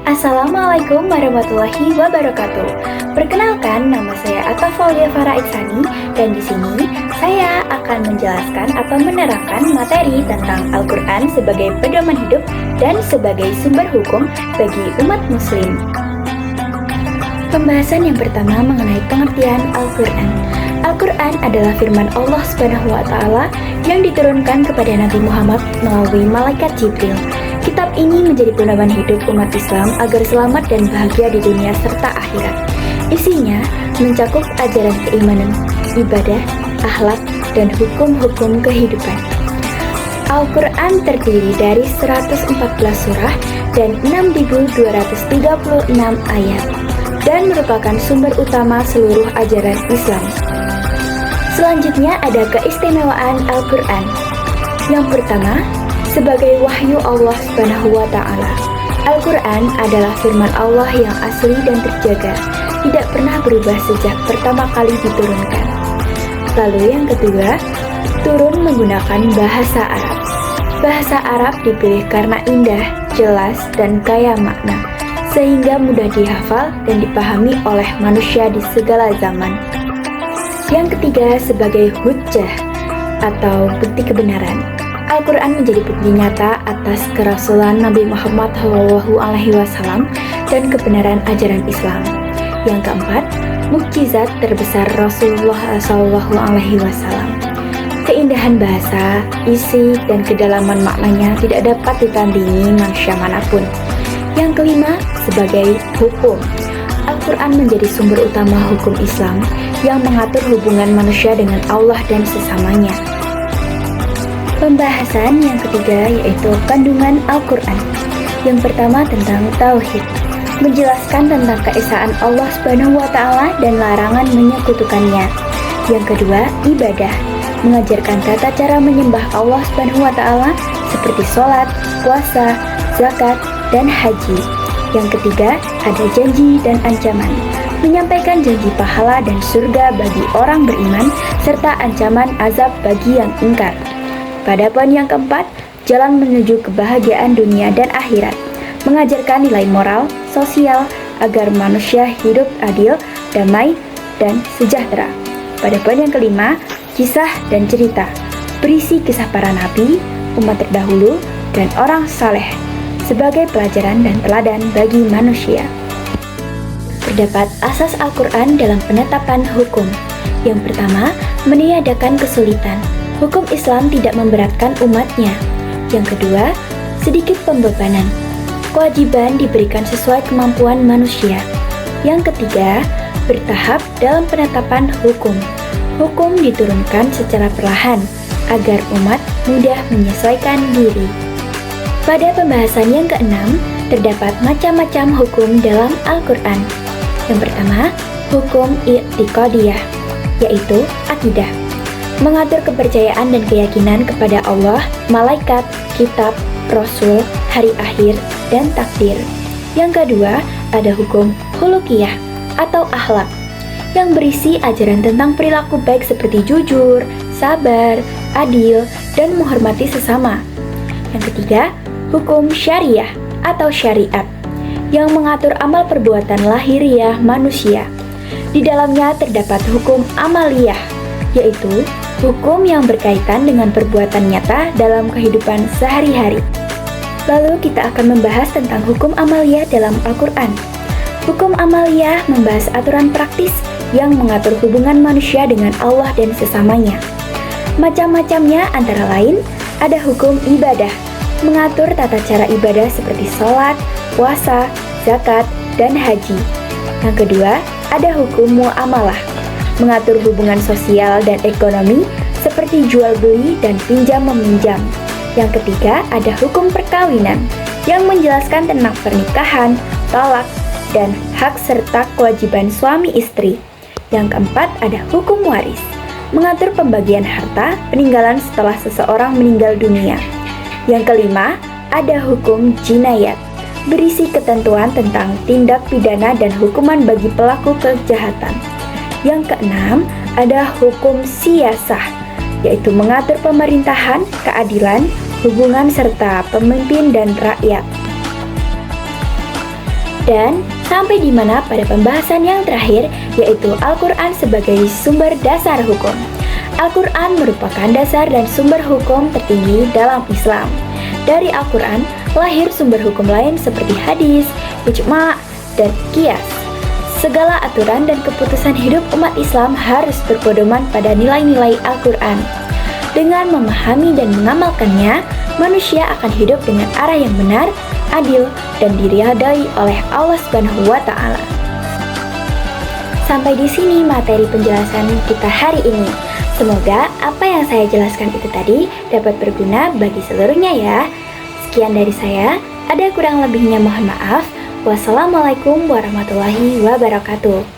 Assalamualaikum warahmatullahi wabarakatuh. Perkenalkan, nama saya Atta Faulia Farah Iksani dan di sini saya akan menjelaskan atau menerangkan materi tentang Al-Quran sebagai pedoman hidup dan sebagai sumber hukum bagi umat muslim. Pembahasan yang pertama mengenai pengertian Al-Quran. Al-Quran adalah firman Allah Subhanahu wa Ta'ala yang diturunkan kepada Nabi Muhammad melalui malaikat Jibril. Kitab ini menjadi pedoman hidup umat Islam agar selamat dan bahagia di dunia serta akhirat. Isinya mencakup ajaran keimanan, ibadah, akhlak, dan hukum-hukum kehidupan. Al-Quran terdiri dari 114 surah dan 6.236 ayat dan merupakan sumber utama seluruh ajaran Islam. Selanjutnya ada keistimewaan Al-Quran. Yang pertama, sebagai wahyu Allah Subhanahu wa Ta'ala. Al-Quran adalah firman Allah yang asli dan terjaga, tidak pernah berubah sejak pertama kali diturunkan. Lalu yang kedua, turun menggunakan bahasa Arab. Bahasa Arab dipilih karena indah, jelas, dan kaya makna, sehingga mudah dihafal dan dipahami oleh manusia di segala zaman. Yang ketiga, sebagai hujjah atau bukti kebenaran. Al-Quran menjadi bukti nyata atas kerasulan Nabi Muhammad SAW dan kebenaran ajaran Islam. Yang keempat, mukjizat terbesar Rasulullah SAW. Keindahan bahasa, isi, dan kedalaman maknanya tidak dapat ditandingi manusia manapun. Yang kelima, sebagai hukum. Al-Quran menjadi sumber utama hukum Islam yang mengatur hubungan manusia dengan Allah dan sesamanya. Pembahasan yang ketiga yaitu kandungan Al-Quran. Yang pertama tentang Tauhid, menjelaskan tentang keesaan Allah Subhanahu wa Ta'ala dan larangan menyekutukannya. Yang kedua, ibadah, mengajarkan tata cara menyembah Allah Subhanahu wa Ta'ala seperti sholat, puasa, zakat, dan haji. Yang ketiga, ada janji dan ancaman, menyampaikan janji pahala dan surga bagi orang beriman serta ancaman azab bagi yang ingkar. Pada poin yang keempat, jalan menuju kebahagiaan dunia dan akhirat, mengajarkan nilai moral, sosial, agar manusia hidup adil, damai, dan sejahtera. Pada poin yang kelima, kisah dan cerita, berisi kisah para nabi, umat terdahulu, dan orang saleh, sebagai pelajaran dan teladan bagi manusia. Terdapat asas Al-Quran dalam penetapan hukum. Yang pertama, meniadakan kesulitan. Hukum Islam tidak memberatkan umatnya. Yang kedua, sedikit pembebanan. Kewajiban diberikan sesuai kemampuan manusia. Yang ketiga, bertahap dalam penetapan hukum. Hukum diturunkan secara perlahan, agar umat mudah menyesuaikan diri. Pada pembahasan yang keenam, terdapat macam-macam hukum dalam Al-Quran. Yang pertama, hukum i'tiqadiyah, yaitu akidah, mengatur kepercayaan dan keyakinan kepada Allah, malaikat, kitab, rasul, hari akhir, dan takdir. Yang kedua, ada hukum khuluqiyah atau akhlak, yang berisi ajaran tentang perilaku baik seperti jujur, sabar, adil, dan menghormati sesama. Yang ketiga, hukum syariah atau syariat, yang mengatur amal perbuatan lahiriah manusia. Di dalamnya terdapat hukum amaliyah, yaitu hukum yang berkaitan dengan perbuatan nyata dalam kehidupan sehari-hari. Lalu kita akan membahas tentang hukum amaliyah dalam Al-Quran. Hukum amaliyah membahas aturan praktis yang mengatur hubungan manusia dengan Allah dan sesamanya. Macam-macamnya antara lain ada hukum ibadah, mengatur tata cara ibadah seperti sholat, puasa, zakat, dan haji. Yang kedua, ada hukum muamalah, mengatur hubungan sosial dan ekonomi seperti jual beli dan pinjam meminjam. Yang ketiga, ada hukum perkawinan yang menjelaskan tentang pernikahan, talak, dan hak serta kewajiban suami istri. Yang keempat, ada hukum waris, mengatur pembagian harta peninggalan setelah seseorang meninggal dunia. Yang kelima, ada hukum jinayat, berisi ketentuan tentang tindak pidana dan hukuman bagi pelaku kejahatan. Yang keenam, ada hukum siyasah, yaitu mengatur pemerintahan, keadilan, hubungan serta pemimpin dan rakyat. Dan sampai di mana pada pembahasan yang terakhir, yaitu Al-Quran sebagai sumber dasar hukum. Al-Quran merupakan dasar dan sumber hukum tertinggi dalam Islam. Dari Al-Quran lahir sumber hukum lain seperti hadis, ijma', dan qiyas. Segala aturan dan keputusan hidup umat Islam harus berpedoman pada nilai-nilai Al-Quran. Dengan memahami dan mengamalkannya, manusia akan hidup dengan arah yang benar, adil, dan diridhai oleh Allah Subhanahu wa Ta'ala. Sampai di sini materi penjelasan kita hari ini. Semoga apa yang saya jelaskan itu tadi dapat berguna bagi seluruhnya ya. Sekian dari saya, ada kurang lebihnya mohon maaf. Wassalamualaikum warahmatullahi wabarakatuh.